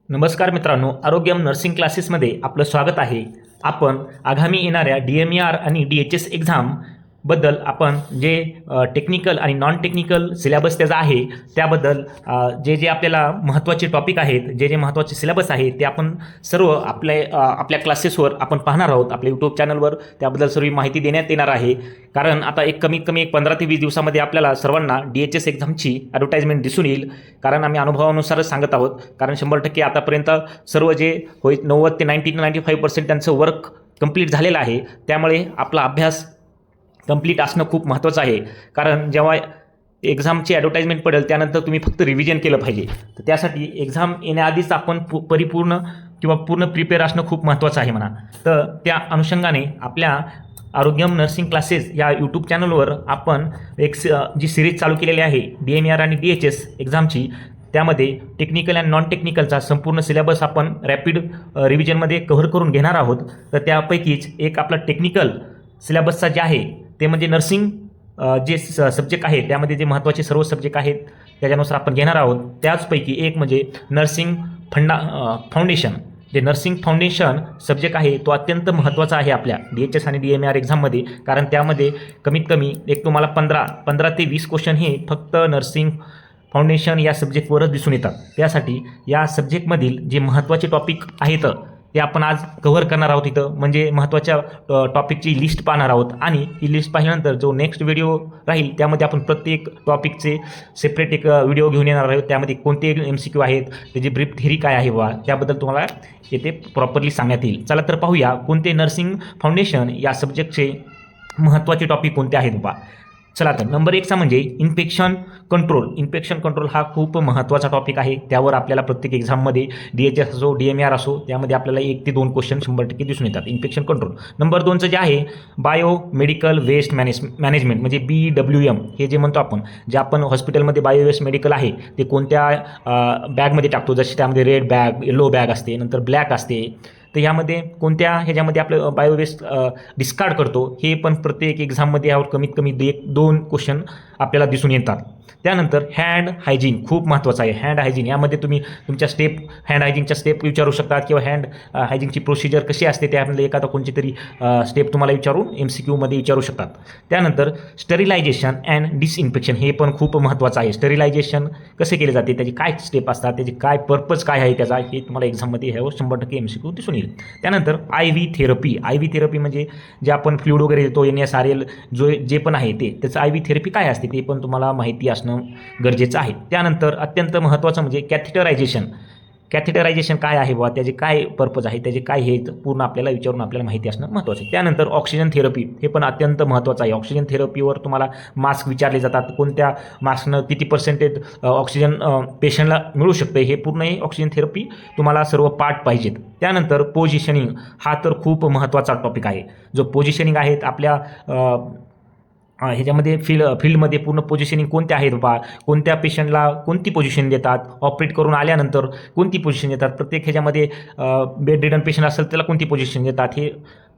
नमस्कार मित्रांनो, आरोग्यम नर्सिंग क्लासेसमध्ये आपलं स्वागत आहे. आपण आगामी येणाऱ्या DMER आणि DHS एक्झामबद्दल आपण जे टेक्निकल आणि नॉन टेक्निकल सिलेबस त्याचा आहे त्याबद्दल जे आपल्याला महत्त्वाचे टॉपिक आहेत, जे महत्त्वाचे सिलेबस आहे ते आपण सर्व आपल्या क्लासेसवर आपण पाहणार आहोत. आपल्या यूट्यूब चॅनलवर त्याबद्दल सर्व माहिती देण्यात येणार आहे. कारण आता कमीत कमी 15 ते 20 दिवसामध्ये आपल्याला सर्वांना DHS एक्झामची ॲडव्हर्टाइजमेंट दिसून येईल. कारण आम्ही अनुभवानुसारच सांगत आहोत. कारण 100% आतापर्यंत सर्व जे 90 ते 95% त्यांचं वर्क कंप्लीट झालेलं आहे. त्यामुळे आपला अभ्यास कंप्लीट असणं खूप महत्त्वाचं आहे. कारण जेव्हा एक्झामची ॲडव्हर्टाइजमेंट पडेल त्यानंतर तुम्ही फक्त रिव्हिजन केलं पाहिजे. तर त्यासाठी एक्झाम येण्याआधीच आपण परिपूर्ण किंवा पूर्ण प्रिपेअर असणं खूप महत्त्वाचं आहे म्हणा. तर त्या अनुषंगाने आपल्या आरोग्यम नर्सिंग क्लासेस या यूट्यूब चॅनलवर आपण जी सिरीज चालू केलेली आहे DMER आणि DHS एक्झामची, त्यामध्ये टेक्निकल अँड नॉन टेक्निकलचा संपूर्ण सिलेबस आपण रॅपिड रिव्हिजनमध्ये कव्हर करून घेणार आहोत. तर त्यापैकीच एक आपला टेक्निकल सिलेबसचा जे आहे ते म्हणजे नर्सिंग जे सब्जेक्ट आहे त्यामध्ये जे महत्त्वाचे सर्व सब्जेक्ट आहेत त्याच्यानुसार आपण घेणार आहोत. त्याचपैकी एक म्हणजे नर्सिंग फाउंडेशन. जे नर्सिंग फाउंडेशन सब्जेक्ट आहे तो अत्यंत महत्त्वाचा आहे आपल्या DHS आणि DMER एक्झाममध्ये. कारण त्यामध्ये कमीत कमी तुम्हाला 15 ते 20 क्वेश्चन हे फक्त नर्सिंग फाउंडेशन या सब्जेक्टवरच दिसून येतात. त्यासाठी या सब्जेक्टमधील जे महत्त्वाचे टॉपिक आहेत ते आपण आज कव्हर करणार आहोत. इथं म्हणजे महत्त्वाच्या टॉपिकची लिस्ट पाहणार आहोत आणि ही लिस्ट पाहिल्यानंतर जो नेक्स्ट व्हिडिओ राहील त्यामध्ये आपण प्रत्येक टॉपिकचे सेपरेट एक व्हिडिओ घेऊन येणार आहोत. त्यामध्ये कोणते MCQ आहेत, त्याची ब्रीफ थिअरी काय आहे बा त्याबद्दल तुम्हाला येथे प्रॉपरली सांगण्यात येईल. चला तर पाहूया कोणते नर्सिंग फाउंडेशन या सब्जेक्टचे महत्त्वाचे टॉपिक कोणते आहेत बा. चला तर नंबर 1चा म्हणजे इन्फेक्शन कंट्रोल. इन्फेक्शन कंट्रोल हा खूप महत्त्वाचा टॉपिक आहे. त्यावर आपल्याला प्रत्येक एक्झाममध्ये DHS असो DMER असो त्यामध्ये आपल्याला 1 ते 2 क्वेश्चन 100% दिसून येतात. Infection control. नंबर 2चं जे आहे बायो मेडिकल वेस्ट मॅनेजमेंट म्हणजे BWM हे जे म्हणतो आपण, जे आपण हॉस्पिटलमध्ये बायो वेस्ट मेडिकल आहे ते कोणत्या बॅगमध्ये टाकतो, जसे त्यामध्ये रेड बॅग, येलो बॅग असते, नंतर ब्लॅक असते. तर ह्यामध्ये कोणत्या ह्याच्यामध्ये आपलं बायोवेस्ट डिस्कार्ड करतो हे पण प्रत्येक एक्झाममध्ये यावर कमीत कमी 1-2 क्वेश्चन आपल्याला दिसून येतात. त्यानंतर हँड हायजीन खूप महत्त्वाचं आहे. हँड हायजीन यामध्ये तुम्ही तुमच्या हँड हायजीनच्या स्टेप विचारू शकतात किंवा हँड हायजीनची प्रोसिजर कशी असते त्यामध्ये एखादा कोणती तरी स्टेप तुम्हाला विचारून MCQमध्ये विचारू शकतात. त्यानंतर स्टरिलायझेशन अँड डिसइन्फेक्शन हे पण खूप महत्त्वाचं आहे. स्टरिलायझेशन कसे केले जाते, त्याची काय स्टेप असतात, त्याची काय पर्पज काय आहे त्याचा, हे तुम्हाला एक्झाममध्ये ह्यावर 100% MCQ दिसून येईल. त्यानंतर IV थेरपी म्हणजे जे आपण फ्लूइड वगैरे देतो NSRL जे पण आहे त्याचं IV थेरपी काय असते ते पण तुम्हाला माहिती असणं गरजेचं आहे. त्यानंतर अत्यंत महत्त्वाचं म्हणजे कॅथेटरायझेशन काय आहे बा, त्याचे काय पर्पज आहे, त्याचे काय हे पूर्ण आपल्याला विचारून आपल्याला माहिती असणं महत्त्वाचं आहे. त्यानंतर ऑक्सिजन थेरपी हे पण अत्यंत महत्त्वाचं आहे. ऑक्सिजन थेरपीवर तुम्हाला मास्क विचारले जातात, कोणत्या मास्कनं किती पर्सेंटेज ऑक्सिजन पेशंटला मिळू शकते हे पूर्ण हे ऑक्सिजन थेरपी तुम्हाला सर्व पार्ट पाहिजेत. त्यानंतर पोझिशनिंग हा तर खूप महत्त्वाचा टॉपिक आहे. जो पोझिशनिंग आहेत आपल्या ह्याच्यामध्ये फील्डमध्ये पूर्ण पोझिशनिंग कोणत्या आहेत बा, कोणत्या पेशंटला कोणती पोझिशन देतात, ऑपरेट करून आल्यानंतर कोणती पोझिशन देतात, प्रत्येक ह्याच्यामध्ये बेड रिडन पेशंट असेल त्याला कोणती पोझिशन देतात, हे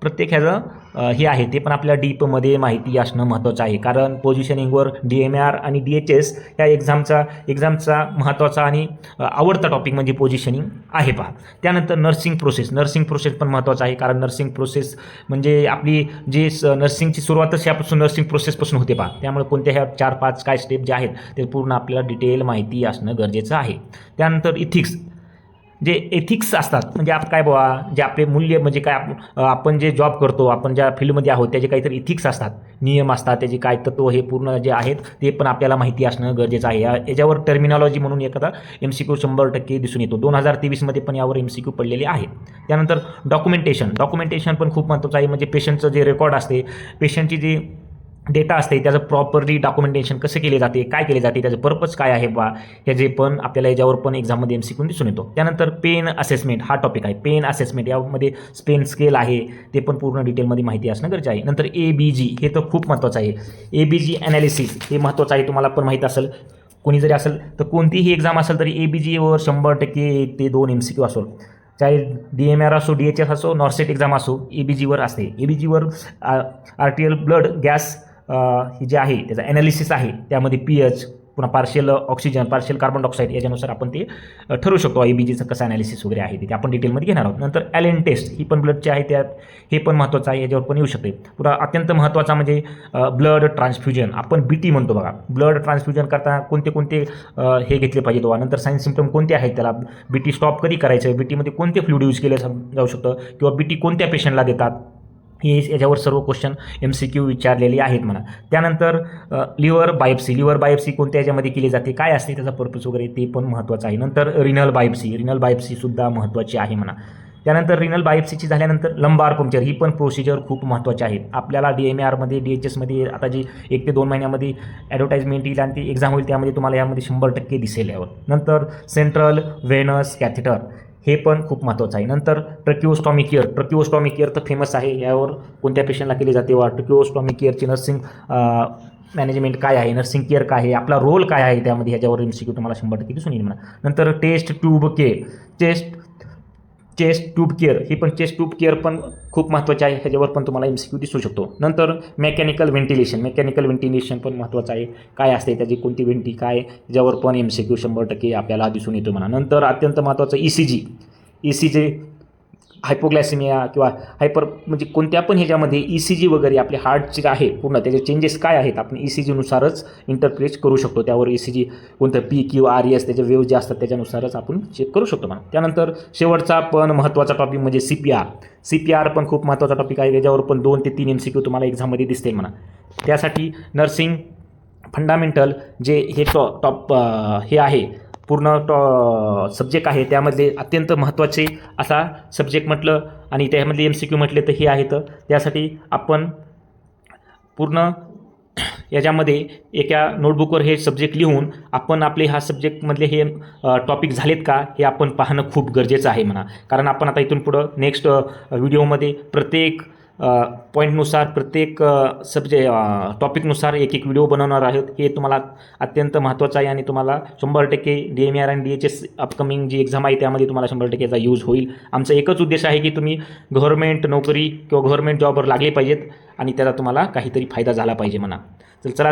प्रत्येक ह्याचं हे आहे ते पण आपल्या डीपमध्ये माहिती असणं महत्त्वाचं आहे. कारण पोझिशनिंगवर DMER आणि DHS या एक्झामचा महत्त्वाचा आणि आवडता टॉपिक म्हणजे पोझिशनिंग आहे पहा. त्यानंतर नर्सिंग प्रोसेस पण महत्त्वाचं आहे. कारण नर्सिंग प्रोसेस म्हणजे आपली जे नर्सिंगची सुरुवातच यापासून नर्सिंग प्रोसेसपासून होते पहा. त्यामुळे कोणत्या ह्या 4-5 काय स्टेप जे आहेत ते पूर्ण आपल्याला डिटेल माहिती असणं गरजेचं आहे. त्यानंतर इथिक्स जे एथिक्स असतात म्हणजे आप काय बाबा जे आपले मूल्य म्हणजे काय आपण जे जॉब करतो, आपण ज्या फील्डमध्ये आहोत त्याचे काहीतरी इथिक्स असतात, नियम असतात, त्याचे काय तत्व हे पूर्ण जे आहेत ते पण आपल्याला माहिती असणं गरजेचं आहे. याच्यावर टर्मिनॉलॉजी म्हणून एखादा MCQ 100% दिसून येतो. 2023मध्ये पण यावर MCQ पडलेले आहेत. त्यानंतर डॉक्युमेंटेशन पण खूप महत्त्वाचं आहे. म्हणजे पेशंटचं जे रेकॉर्ड असते, पेशंटची जी डेटा असते त्याचं प्रॉपरली डॉक्युमेंटेशन कसं केले जाते, काय केले जाते, त्याचं पर्पज काय आहे बा, हे जे पण आपल्याला याच्यावर पण एक्झाममध्ये MCQ दिसून येतो. त्यानंतर पेन असेसमेंट हा टॉपिक आहे. पेन असेसमेंट यामध्ये पेन स्केल आहे ते पण पूर्ण डिटेलमध्ये माहिती असणं गरजेचं आहे. नंतर ABG हे तर खूप महत्त्वाचं आहे. ABG ॲनालिसिस हे महत्त्वाचं आहे. तुम्हाला पण माहीत असेल, कोणी जरी असेल तर कोणतीही एक्झाम असेल तरी ABGवर 100% 1 ते 2 MCQ असो, चाहे DMER असो DHS असो नॉर्सेट एक्झाम असो ABGवर असते. ABGवर आर्टियल ब्लड गॅस हे जे आहे त्याचा ॲनालिसिस आहे. त्यामध्ये pH पुन्हा partial oxygen, partial carbon dioxide याच्यानुसार आपण ते ठरवू शकतो IBGचं कसं ॲनालिसिस वगैरे आहे ते आपण डिटेलमध्ये घेणार आहोत. नंतर ॲलेन टेस्ट ही पण ब्लडची आहे, त्यात हे पण महत्त्वाचं आहे, याच्यावर पण येऊ शकते. पुन्हा अत्यंत महत्त्वाचा म्हणजे ब्लड ट्रान्सफ्युजन, आपण BT म्हणतो बघा. ब्लड ट्रान्सफ्युजन करताना कोणते कोणते हे घेतले पाहिजे तो, नंतर साईन सिम्पटम कोणते आहेत, त्याला BT स्टॉप कधी करायचं, BTमध्ये कोणते फ्लुइड यूज केले जाऊ शकतं किंवा BT कोणत्या पेशंटला देतात, हे याच्यावर सर्व क्वेश्चन MCQ विचारलेले आहेत म्हणा. त्यानंतर लिव्हर बायोप्सी कोणत्या याच्यामध्ये केली जाते, काय असते त्याचा पर्पज वगैरे ते पण महत्त्वाचं आहे. नंतर रिनल बायोप्सीसुद्धा महत्त्वाची आहे म्हणा. त्यानंतर रिनल बायोप्सीची झाल्यानंतर लंबार पंक्चर ही पण प्रोसिजर खूप महत्त्वाची आहे. आपल्याला DMARमध्ये DHSमध्ये आता जी 1 ते 2 महिन्यामध्ये ॲडव्हर्टाइजमेंट येईल आणि ती एक्झाम होईल, त्यामध्ये तुम्हाला यामध्ये 100% दिसेल यावर. नंतर सेंट्रल व्हेनस कॅथेटर हे पण खूप महत्त्वाचं आहे. नंतर ट्रकिओस्टॉमी केअर तर फेमस आहे, यावर कोणत्या पेशंटला केली जाते वा ट्रकिओस्टॉमी केअरची नर्सिंग मॅनेजमेंट काय आहे, नर्सिंग केअर काय आहे, आपला रोल काय आहे त्यामध्ये, ह्याच्यावर MCQ तुम्हाला 100% दिसून येईल म्हणा. नंतर चेस्ट ट्यूब केअर पण खूप महत्त्वाचे आहे, ह्याच्यावर पण तुम्हाला MCQ दिसू शकतो. नंतर मेकॅनिकल व्हेंटिलेशन पण महत्त्वाचं आहे, काय असते त्याची कोणती व्हेंटी काय, त्याच्यावर पण MCQ 100% आपल्याला दिसून येतो म्हणा. नंतर अत्यंत महत्त्वाचं ECG हायपोग्लायसेमिया किंवा म्हणजे कोणत्या पण ह्याच्यामध्ये ECG वगैरे आपले हार्टचे आहे पूर्ण त्याचे चेंजेस काय आहेत आपण ECGनुसारच इंटरप्रेट करू शकतो. त्यावर ECG कोणतं PQRS त्याचे वेव्ह जे असतात त्याच्यानुसारच आपण चेक करू शकतो म्हणा. त्यानंतर शेवटचा पण महत्त्वाचा टॉपिक म्हणजे CPR पण खूप महत्त्वाचा टॉपिक आहे, याच्यावर पण 2 ते 3 MCQ तुम्हाला एक्झाममध्ये दिसतील म्हणा. त्यासाठी नर्सिंग फंडामेंटल जे हे हे आहे पूर्ण सब्जेक्ट आहे, त्यामध्ये अत्यंत महत्त्वाचे असा सब्जेक्ट म्हटलं आणि त्यामध्ये MCQ म्हटले तर हे आहेत. त्यासाठी आपण पूर्ण याच्यामध्ये एका नोटबुकवर हे सब्जेक्ट लिहून आपण आपले हा सब्जेक्टमधले हे टॉपिक झालेत का हे आपण पाहणं खूप गरजेचं आहे म्हणा. कारण आपण आता इथून पुढं नेक्स्ट व्हिडिओमध्ये प्रत्येक पॉईंटनुसार प्रत्येक टॉपिकनुसार एक व्हिडिओ बनवणार आहोत. हे तुम्हाला अत्यंत महत्त्वाचं आहे आणि तुम्हाला 100% DMAR आणि DHS अपकमिंग जी एक्झाम आहे त्यामध्ये तुम्हाला 100% याचा यूज होईल. आमचा एकच उद्देश आहे की तुम्ही गव्हर्नमेंट नोकरी किंवा गव्हर्नमेंट जॉबवर लागले पाहिजेत आणि त्याचा तुम्हाला काहीतरी फायदा झाला पाहिजे म्हणा. चला